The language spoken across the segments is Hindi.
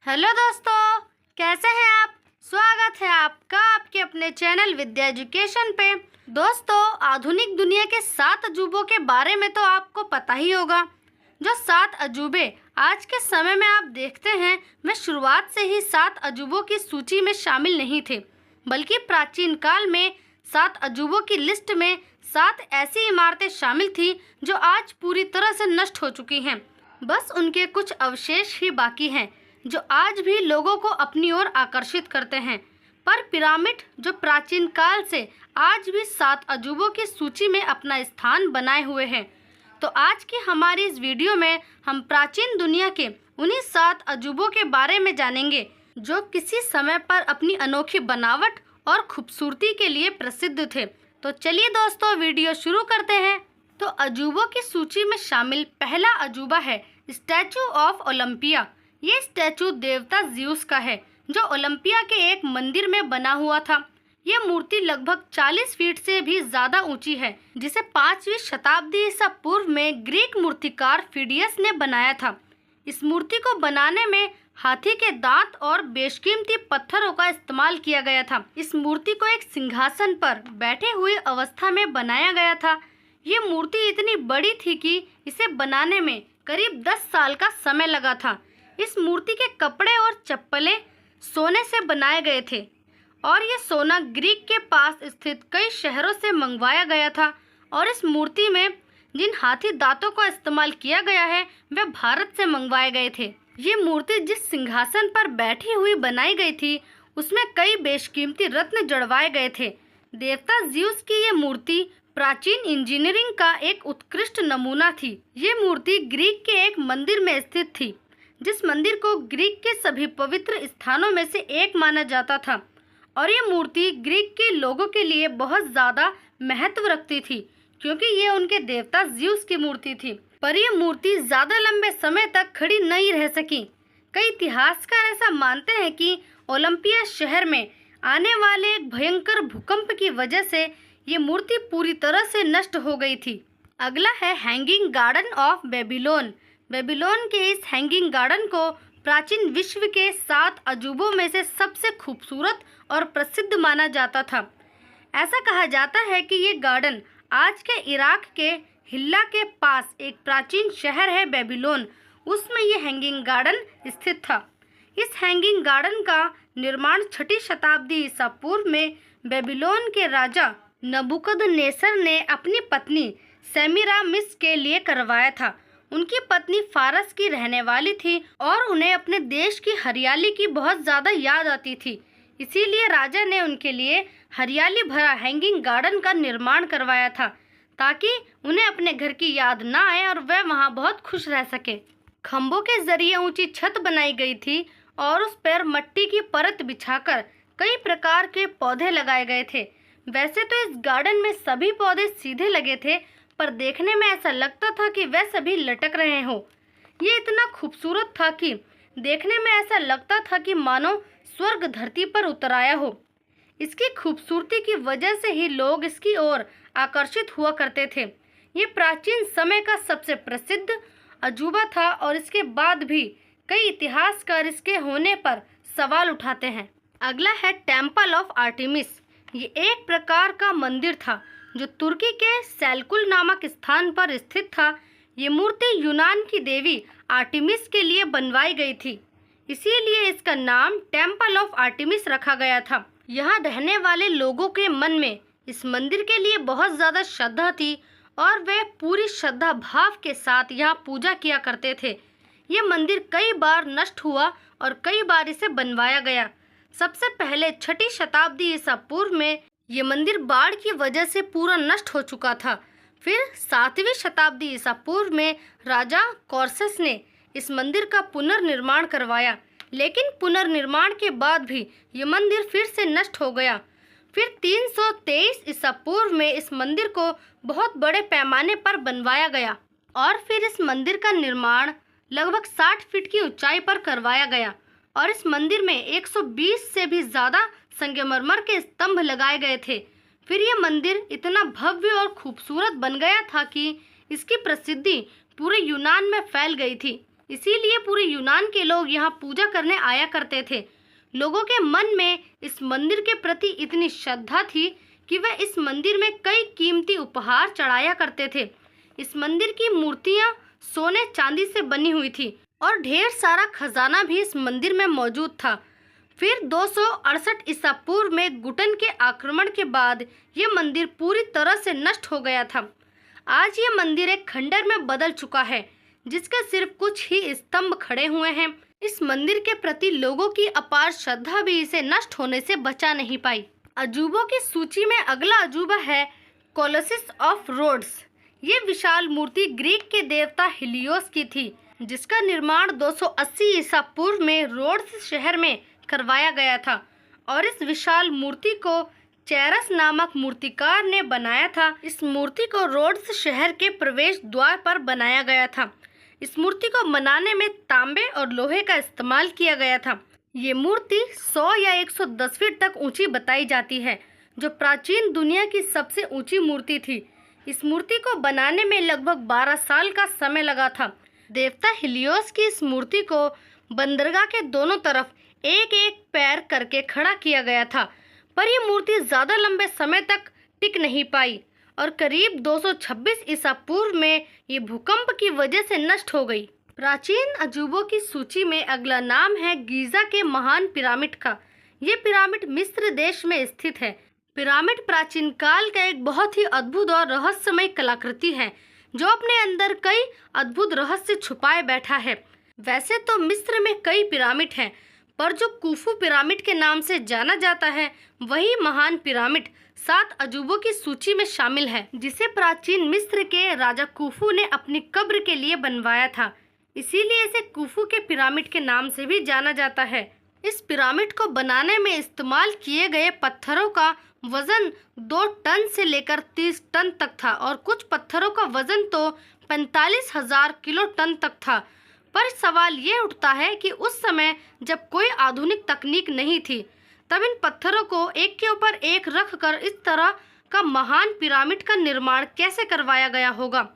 हेलो दोस्तों, कैसे हैं आप। स्वागत है आपका आपके अपने चैनल विद्या एजुकेशन पे। दोस्तों, आधुनिक दुनिया के 7 अजूबों के बारे में तो आपको पता ही होगा। जो 7 अजूबे आज के समय में आप देखते हैं, वे शुरुआत से ही 7 अजूबों की सूची में शामिल नहीं थे, बल्कि प्राचीन काल में 7 अजूबों की लिस्ट में 7 ऐसी इमारतें शामिल थी जो आज पूरी तरह से नष्ट हो चुकी हैं। बस उनके कुछ अवशेष ही बाकी हैं जो आज भी लोगों को अपनी ओर आकर्षित करते हैं। पर पिरामिड जो प्राचीन काल से आज भी 7 अजूबों की सूची में अपना स्थान बनाए हुए हैं। तो आज की हमारी इस वीडियो में हम प्राचीन दुनिया के उन्हीं 7 अजूबों के बारे में जानेंगे जो किसी समय पर अपनी अनोखी बनावट और खूबसूरती के लिए प्रसिद्ध थे। तो चलिए दोस्तों, वीडियो शुरू करते हैं। तो अजूबों की सूची में शामिल पहला अजूबा है स्टैचू ऑफ ओलंपिया। ये स्टैचू देवता ज़्यूस का है जो ओलंपिया के एक मंदिर में बना हुआ था। ये मूर्ति लगभग 40 फीट से भी ज़्यादा ऊंची है, जिसे 5वीं शताब्दी ईसा पूर्व में ग्रीक मूर्तिकार फिडियस ने बनाया था। इस मूर्ति को बनाने में हाथी के दांत और बेशकीमती पत्थरों का इस्तेमाल किया गया था। इस मूर्ति को एक सिंहासन पर बैठे हुई अवस्था में बनाया गया था। ये मूर्ति इतनी बड़ी थी कि इसे बनाने में करीब 10 साल का समय लगा था। इस मूर्ति के कपड़े और चप्पलें सोने से बनाए गए थे और ये सोना ग्रीक के पास स्थित कई शहरों से मंगवाया गया था। और इस मूर्ति में जिन हाथी दांतों का इस्तेमाल किया गया है वे भारत से मंगवाए गए थे। ये मूर्ति जिस सिंहासन पर बैठी हुई बनाई गई थी, उसमें कई बेशकीमती रत्न जड़वाए गए थे। देवता ज़्यूस की ये मूर्ति प्राचीन इंजीनियरिंग का एक उत्कृष्ट नमूना थी। ये मूर्ति ग्रीक के एक मंदिर में स्थित थी, जिस मंदिर को ग्रीक के सभी पवित्र स्थानों में से एक माना जाता था। और ये मूर्ति ग्रीक के लोगों के लिए बहुत ज़्यादा महत्व रखती थी, क्योंकि ये उनके देवता ज़्यूस की मूर्ति थी। पर ये मूर्ति ज़्यादा लंबे समय तक खड़ी नहीं रह सकी। कई इतिहासकार ऐसा मानते हैं कि ओलंपिया शहर में आने वाले एक भयंकर भूकंप की वजह से ये मूर्ति पूरी तरह से नष्ट हो गई थी। अगला है hanging garden of Babylon. Babylon के इस हैंगिंग गार्डन को प्राचीन विश्व के 7 अजूबों में से सबसे खूबसूरत और प्रसिद्ध माना जाता था। ऐसा कहा जाता है कि ये गार्डन आज के इराक के हिल्ला के पास एक प्राचीन शहर है बेबीलोन, उसमें ये हैंगिंग गार्डन स्थित था। इस हैंगिंग गार्डन का निर्माण 6वीं शताब्दी ईसा पूर्व में बेबीलोन के राजा नबूकदनेस्सर ने अपनी पत्नी सेमीरामिस के लिए करवाया था। उनकी पत्नी फारस की रहने वाली थी और उन्हें अपने देश की हरियाली की बहुत ज़्यादा याद आती थी। इसीलिए राजा ने उनके लिए हरियाली भरा हैंगिंग गार्डन का निर्माण करवाया था, ताकि उन्हें अपने घर की याद ना आए और वह वहाँ बहुत खुश रह सके। खम्भों के जरिए ऊंची छत बनाई गई थी और उस पर मिट्टी की परत बिछाकर कई प्रकार के पौधे लगाए गए थे। वैसे तो इस गार्डन में सभी पौधे सीधे लगे थे, पर देखने में ऐसा लगता था कि वह सभी लटक रहे हो। ये इतना खूबसूरत था कि देखने में ऐसा लगता था कि मानो स्वर्ग धरती पर उतर आया हो। इसकी खूबसूरती की वजह से ही लोग इसकी ओर आकर्षित हुआ करते थे। ये प्राचीन समय का सबसे प्रसिद्ध अजूबा था और इसके बाद भी कई इतिहासकार इसके होने पर सवाल उठाते हैं। अगला है टेम्पल ऑफ आर्टेमिस। ये एक प्रकार का मंदिर था जो तुर्की के सेलकुल नामक स्थान पर स्थित था। ये मूर्ति यूनान की देवी आर्टेमिस के लिए बनवाई गई थी, इसीलिए इसका नाम टेम्पल ऑफ आर्टेमिस रखा गया था। यहाँ रहने वाले लोगों के मन में इस मंदिर के लिए बहुत ज़्यादा श्रद्धा थी और वे पूरी श्रद्धा भाव के साथ यहाँ पूजा किया करते थे। ये मंदिर कई बार नष्ट हुआ और कई बार इसे बनवाया गया। सबसे पहले 6वीं शताब्दी ईसा पूर्व में ये मंदिर बाढ़ की वजह से पूरा नष्ट हो चुका था। फिर 7वीं शताब्दी ईसा पूर्व में राजा कोर्सेस ने इस मंदिर का पुनर्निर्माण करवाया, लेकिन पुनर्निर्माण के बाद भी ये मंदिर फिर से नष्ट हो गया। फिर 323 ईसा पूर्व में इस मंदिर को बहुत बड़े पैमाने पर बनवाया गया और फिर इस मंदिर का निर्माण लगभग 60 फीट की ऊंचाई पर करवाया गया और इस मंदिर में 120 से भी ज़्यादा संगमरमर के स्तंभ लगाए गए थे। फिर यह मंदिर इतना भव्य और खूबसूरत बन गया था कि इसकी प्रसिद्धि पूरे यूनान में फैल गई थी। इसीलिए पूरे यूनान के लोग यहाँ पूजा करने आया करते थे। लोगों के मन में इस मंदिर के प्रति इतनी श्रद्धा थी कि वे इस मंदिर में कई कीमती उपहार चढ़ाया करते थे। इस मंदिर की मूर्तियां सोने चांदी से बनी हुई थी और ढेर सारा खजाना भी इस मंदिर में मौजूद था। फिर 268 ईसा पूर्व में गुटन के आक्रमण के बाद ये मंदिर पूरी तरह से नष्ट हो गया था। आज ये मंदिर एक खंडर में बदल चुका है, जिसके सिर्फ कुछ ही स्तंभ खड़े हुए हैं। इस मंदिर के प्रति लोगों की अपार श्रद्धा भी इसे नष्ट होने से बचा नहीं पाई। अजूबों की सूची में अगला अजूबा है कोलोसिस ऑफ रोड्स। ये विशाल मूर्ति ग्रीक के देवता हिलियोस की थी, जिसका निर्माण 280 ईसा पूर्व में रोड्स शहर में करवाया गया था और इस विशाल मूर्ति को चेरस नामक मूर्तिकार ने बनाया था। इस मूर्ति को रोड्स शहर के प्रवेश द्वार पर बनाया गया था। इस मूर्ति को बनाने में तांबे और लोहे का इस्तेमाल किया गया था। ये मूर्ति 100 या 110 फीट तक ऊंची बताई जाती है, जो प्राचीन दुनिया की सबसे ऊंची मूर्ति थी। इस मूर्ति को बनाने में लगभग 12 साल का समय लगा था। देवता हिलियोस की इस मूर्ति को बंदरगाह के दोनों तरफ एक एक पैर करके खड़ा किया गया था, पर यह मूर्ति ज्यादा लंबे समय तक टिक नहीं पाई और करीब 226 ईसा पूर्व में ये भूकंप की वजह से नष्ट हो गई। प्राचीन अजूबों की सूची में अगला नाम है गीजा के महान पिरामिड का। ये पिरामिड मिस्र देश में स्थित है। पिरामिड प्राचीन काल का एक बहुत ही अद्भुत और रहस्यमय कलाकृति है, जो अपने अंदर कई अद्भुत रहस्य छुपाए बैठा है। वैसे तो मिस्र में कई पिरामिड हैं, पर जो कुफू पिरामिड के नाम से जाना जाता है, वही महान पिरामिड 7 अजूबों की सूची में शामिल है, जिसे प्राचीन मिस्र के राजा कुफू ने अपनी कब्र के लिए बनवाया था। इसीलिए इसे कुफू के पिरामिड के नाम से भी जाना जाता है। इस पिरामिड को बनाने में इस्तेमाल किए गए पत्थरों का वजन 2 टन से लेकर 30 टन तक था और कुछ पत्थरों का वजन तो 45,000 किलो टन तक था। पर सवाल ये उठता है कि उस समय जब कोई आधुनिक तकनीक नहीं थी, तब इन पत्थरों को एक के ऊपर एक रख कर इस तरह का महान पिरामिड का निर्माण कैसे करवाया गया होगा,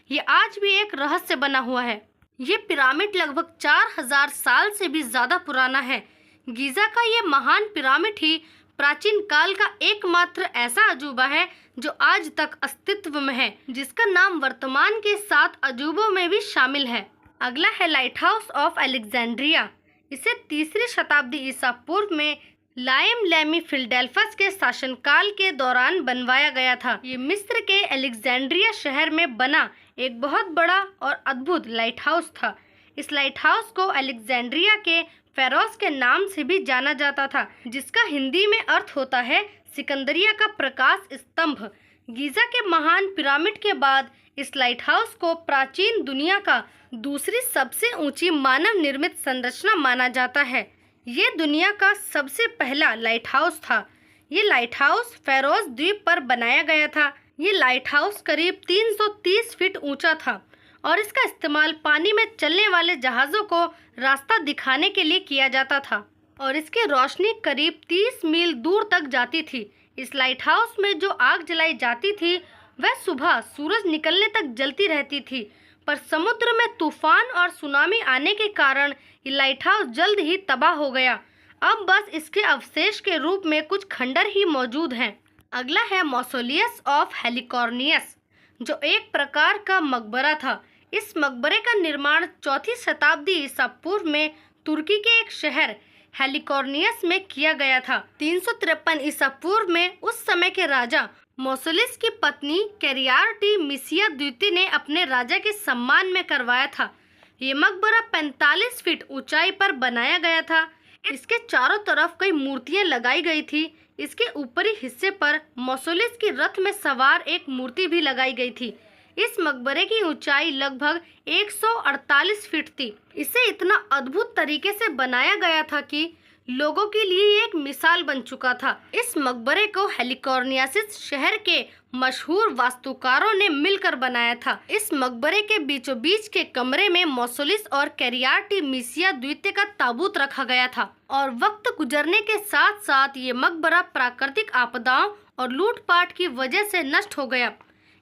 ये आज भी एक रहस्य बना हुआ है। ये पिरामिड लगभग 4000 साल से भी ज्यादा पुराना है। गीजा का ये महान पिरामिड ही प्राचीन काल का एकमात्र ऐसा अजूबा है जो आज तक अस्तित्व में है, जिसका नाम वर्तमान के 7 अजूबों में भी शामिल है। अगला है लाइट हाउस ऑफ अलेक्जेंड्रिया। इसे 3री शताब्दी ईसा पूर्व में लाइम लेमी फिलडेल्फस के शासनकाल के दौरान बनवाया गया था। ये मिस्र के अलेक्जेंड्रिया शहर में बना एक बहुत बड़ा और अद्भुत लाइट हाउस था। इस लाइट हाउस को अलेक्जेंड्रिया के फेरोस के नाम से भी जाना जाता था, जिसका हिंदी में अर्थ होता है सिकंदरिया का प्रकाश स्तंभ। गीजा के महान पिरामिड के बाद इस लाइट हाउस को प्राचीन दुनिया का दूसरी सबसे ऊंची मानव निर्मित संरचना माना जाता है। ये दुनिया का सबसे पहला लाइट हाउस था। ये लाइट हाउस फेरोस द्वीप पर बनाया गया था। ये लाइट हाउस करीब 330 फीट ऊंचा था और इसका इस्तेमाल पानी में चलने वाले जहाज़ों को रास्ता दिखाने के लिए किया जाता था और इसकी रोशनी करीब 30 मील दूर तक जाती थी। इस लाइट हाउस में जो आग जलाई जाती थी वह सुबह सूरज निकलने तक जलती रहती थी, पर समुद्र में तूफान और सुनामी आने के कारण ये लाइट हाउस जल्द ही तबाह हो गया। अब बस इसके अवशेष के रूप में कुछ खंडर ही मौजूद हैं। अगला है मौसोलियस ऑफ हेलिकॉर्नियस, जो एक प्रकार का मकबरा था। इस मकबरे का निर्माण 4वीं शताब्दी ईसा पूर्व में तुर्की के एक शहर हेलिकॉर्नियस में किया गया था। 353 ईसा पूर्व में उस समय के राजा मौसोलिस की पत्नी कैरियार्टी मिसिया द्वितीय ने अपने राजा के सम्मान में करवाया था। ये मकबरा 45 फीट ऊंचाई पर बनाया गया था। इसके चारों तरफ कई मूर्तियां लगाई गई थी। इसके ऊपरी हिस्से पर मौसोलिस की रथ में सवार एक मूर्ति भी लगाई गई थी। इस मकबरे की ऊंचाई लगभग 148 फीट थी। इसे इतना अद्भुत तरीके से बनाया गया था कि लोगों के लिए एक मिसाल बन चुका था। इस मकबरे को हेलिकॉर्नियासिस शहर के मशहूर वास्तुकारों ने मिलकर बनाया था। इस मकबरे के बीचों बीच के कमरे में मौसोलिस और कैरियार्टी मिसिया द्वितीय का ताबूत रखा गया था और वक्त गुजरने के साथ साथ ये मकबरा प्राकृतिक आपदाओं और लूटपाट की वजह से नष्ट हो गया।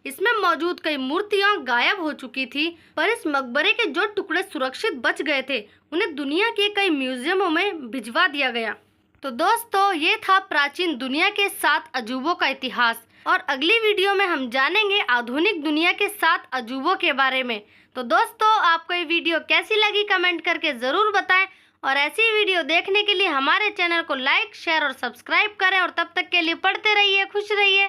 इसमें मौजूद कई मूर्तियां गायब हो चुकी थी, पर इस मकबरे के जो टुकड़े सुरक्षित बच गए थे उन्हें दुनिया के कई म्यूजियमों में भिजवा दिया गया। तो दोस्तों, ये था प्राचीन दुनिया के 7 अजूबों का इतिहास, और अगली वीडियो में हम जानेंगे आधुनिक दुनिया के 7 अजूबों के बारे में। तो दोस्तों, आपको ये वीडियो कैसी लगी कमेंट करके ज़रूर बताएं, और ऐसी वीडियो देखने के लिए हमारे चैनल को लाइक, शेयर और सब्सक्राइब करें। और तब तक के लिए पढ़ते रहिए, खुश रहिए।